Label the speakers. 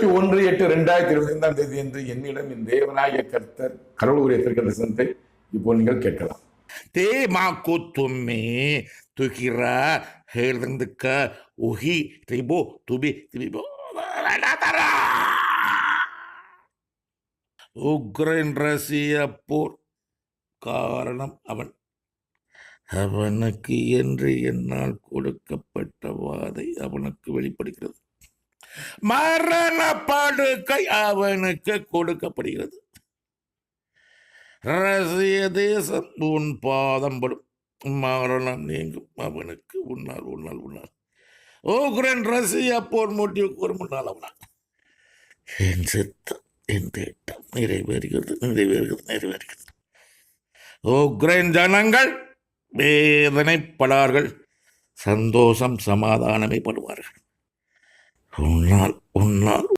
Speaker 1: 21/8/2025 என்று என்னிடம் என் தேவனாய கர்த்தர் கடவுள் உரிய திருக்கதர்சனத்தை இப்போ நீங்கள் கேட்கலாம்.
Speaker 2: Teemaku tumme tukira herdendeka uhi ribo tubi tibibo latara Ukraine ரஷ்ய போர் காரணம் அவன். அவனுக்கு என்று என்னால் கொடுக்கப்பட்ட வாதை அவனுக்கு வெளிப்படுகிறது. மரண படுக்கை அவனுக்கு கொடுக்கப்படுகிறது. ரஷ்ய தேசம் உன் பாதம் படும், மரணம் நீங்கும் அவனுக்கு உன்னால் உன்னால் உன்னால். உக்ரைன் ரஷ்யா போர் முடிவுக்கு ஒரு முன்னால் அவனா என் சித்தம் என் திட்டம் நிறைவேறுகிறது நிறைவேறுகிறது நிறைவேறுகிறது. உக்ரைன் ஜனங்கள் வேதனைப்படார்கள், சந்தோஷம் சமாதானமே படுவார்கள். உன்னால் உன்னால்